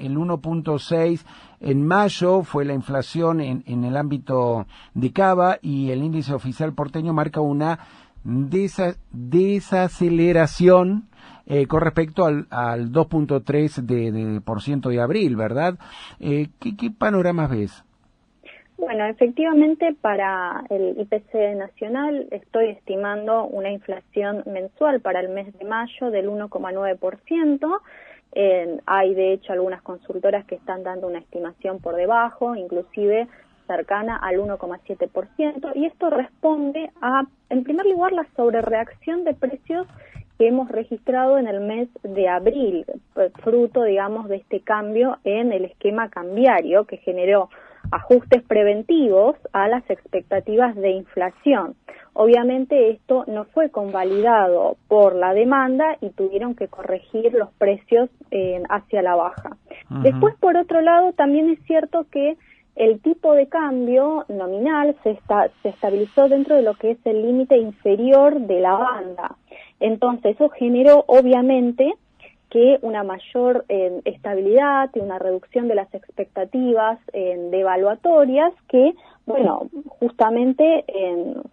el 1.6. En mayo fue la inflación en el ámbito de Cava y el índice oficial porteño marca una desaceleración con respecto al 2.3 por ciento de abril, ¿verdad? ¿Qué panoramas ves? Bueno, efectivamente para el IPC nacional estoy estimando una inflación mensual para el mes de mayo del 1,9%. Hay de hecho algunas consultoras que están dando una estimación por debajo, inclusive cercana al 1,7%, y esto responde a, en primer lugar, la sobrereacción de precios que hemos registrado en el mes de abril, fruto, digamos, de este cambio en el esquema cambiario que generó ajustes preventivos a las expectativas de inflación. Obviamente esto no fue convalidado por la demanda y tuvieron que corregir los precios hacia la baja. Después, por otro lado, también es cierto que el tipo de cambio nominal se estabilizó dentro de lo que es el límite inferior de la banda. Entonces, eso generó, obviamente, que una mayor estabilidad y una reducción de las expectativas devaluatorias que, bueno, justamente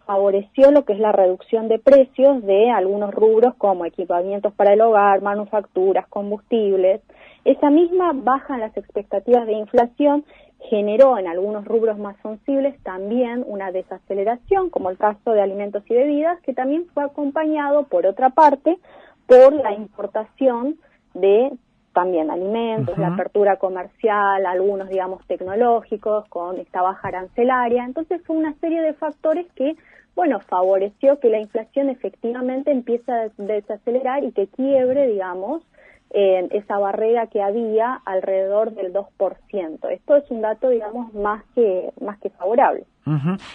favoreció lo que es la reducción de precios de algunos rubros como equipamientos para el hogar, manufacturas, combustibles. Esa misma baja en las expectativas de inflación generó en algunos rubros más sensibles también una desaceleración, como el caso de alimentos y bebidas, que también fue acompañado, por otra parte, por la importación de también alimentos, la apertura comercial, algunos, digamos, tecnológicos, con esta baja arancelaria. Entonces fue una serie de factores que, bueno, favoreció que la inflación efectivamente empiece a desacelerar y que quiebre, digamos, esa barrera que había alrededor del 2%. Esto es un dato, digamos, más que favorable.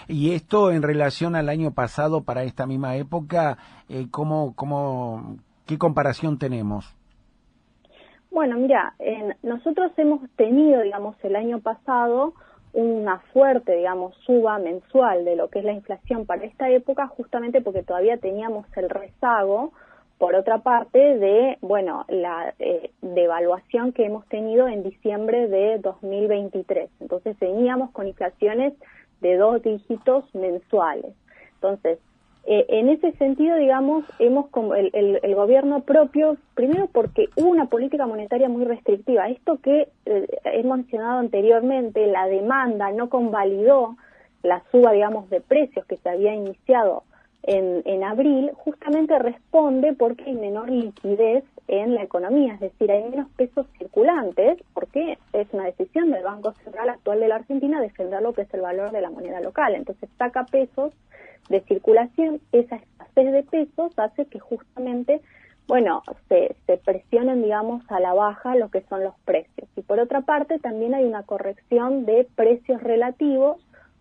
Y esto en relación al año pasado, para esta misma época, ¿qué comparación tenemos? Bueno, mira, nosotros hemos tenido, digamos, el año pasado una fuerte, digamos, suba mensual de lo que es la inflación para esta época, justamente porque todavía teníamos el rezago, por otra parte, de, bueno, la devaluación que hemos tenido en diciembre de 2023. Entonces, veníamos con inflaciones de 2 dígitos mensuales. Entonces, en ese sentido, digamos, hemos como el gobierno propio, primero porque hubo una política monetaria muy restrictiva. Esto que he mencionado anteriormente, la demanda no convalidó la suba, digamos, de precios que se había iniciado en abril, justamente responde porque hay menor liquidez en la economía, es decir, hay menos pesos circulantes, porque es una decisión del Banco Central actual de la Argentina defender lo que es el valor de la moneda local. Entonces saca pesos de circulación, esa escasez de pesos hace que justamente, bueno, se presionen, digamos, a la baja lo que son los precios. Y por otra parte también hay una corrección de precios relativos,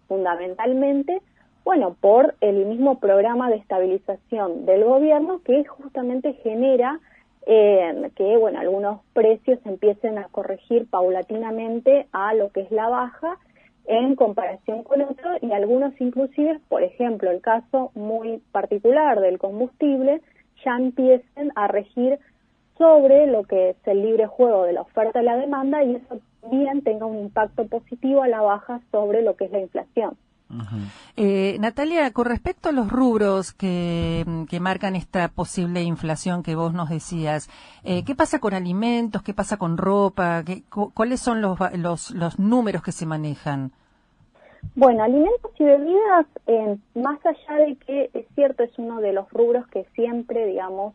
fundamentalmente, bueno, por el mismo programa de estabilización del gobierno que justamente genera que, bueno, algunos precios empiecen a corregir paulatinamente a lo que es la baja en comparación con otros, y algunos inclusive, por ejemplo, el caso muy particular del combustible, ya empiecen a regir sobre lo que es el libre juego de la oferta y la demanda, y eso también tenga un impacto positivo a la baja sobre lo que es la inflación. Natalia, con respecto a los rubros que marcan esta posible inflación que vos nos decías, ¿qué pasa con alimentos? ¿Qué pasa con ropa? ¿Cuáles son los números que se manejan? Bueno, alimentos y bebidas, más allá de que es cierto, es uno de los rubros que siempre, digamos,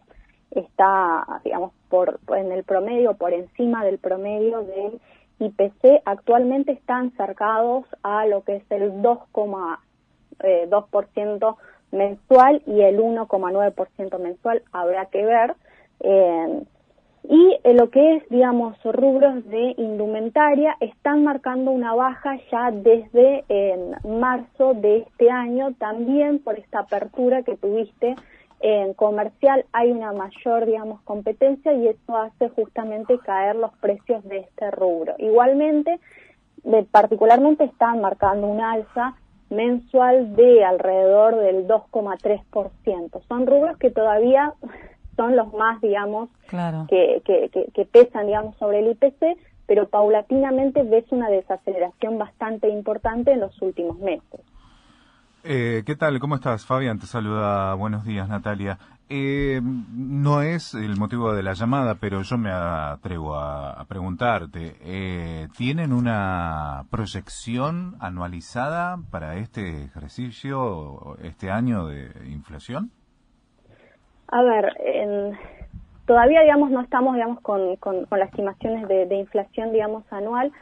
está, digamos, en el promedio, por encima del promedio del IPC, actualmente están cercados a lo que es el 2,2% mensual y el 1,9% mensual, habrá que ver. Y lo que es, digamos, rubros de indumentaria están marcando una baja ya desde marzo de este año, también por esta apertura que tuviste en comercial. Hay una mayor, digamos, competencia y eso hace justamente caer los precios de este rubro. Igualmente, particularmente están marcando una alza mensual de alrededor del 2,3%. Son rubros que todavía son los más, digamos, claro, que pesan, digamos, sobre el IPC, pero paulatinamente ves una desaceleración bastante importante en los últimos meses. ¿Qué tal? ¿Cómo estás? Fabián te saluda. Buenos días, Natalia. No es el motivo de la llamada, pero yo me atrevo a preguntarte. ¿Tienen una proyección anualizada para este ejercicio, este año de inflación? A ver, todavía, digamos, no estamos, digamos, con las estimaciones de inflación, digamos, anual,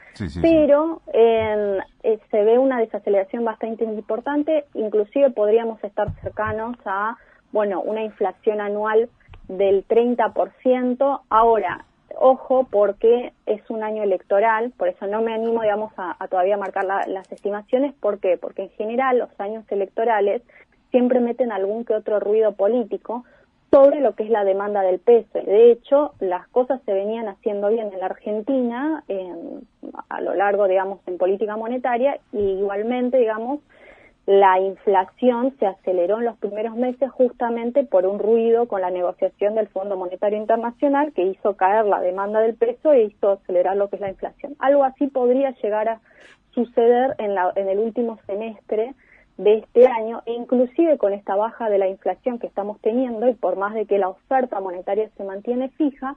pero se ve una desaceleración bastante importante, inclusive podríamos estar cercanos a, bueno, una inflación anual del 30%. Ahora, ojo, porque es un año electoral, por eso no me animo, digamos, a todavía marcar las estimaciones. ¿Por qué? Porque en general los años electorales siempre meten algún que otro ruido político sobre lo que es la demanda del peso. De hecho, las cosas se venían haciendo bien en la Argentina a lo largo, digamos, en política monetaria, y igualmente, digamos, la inflación se aceleró en los primeros meses justamente por un ruido con la negociación del Fondo Monetario Internacional que hizo caer la demanda del peso e hizo acelerar lo que es la inflación. Algo así podría llegar a suceder en el último semestre de este año, e inclusive con esta baja de la inflación que estamos teniendo, y por más de que la oferta monetaria se mantiene fija,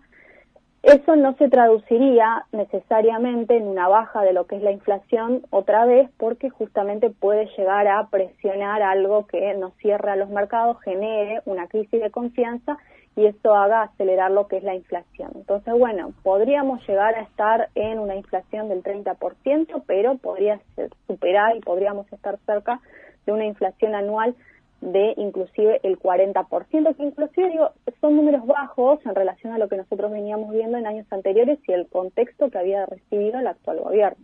eso no se traduciría necesariamente en una baja de lo que es la inflación otra vez, porque justamente puede llegar a presionar algo que nos cierre a los mercados, genere una crisis de confianza y eso haga acelerar lo que es la inflación. Entonces, bueno, podríamos llegar a estar en una inflación del 30%, pero podría superar y podríamos estar cerca de una inflación anual de inclusive el 40%, que inclusive, digo, son números bajos en relación a lo que nosotros veníamos viendo en años anteriores y el contexto que había recibido el actual gobierno.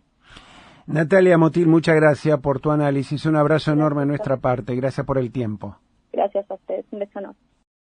Natalia Motil, muchas gracias por tu análisis. Un abrazo enorme de nuestra parte. Gracias por el tiempo. Gracias a ustedes. Un beso enorme.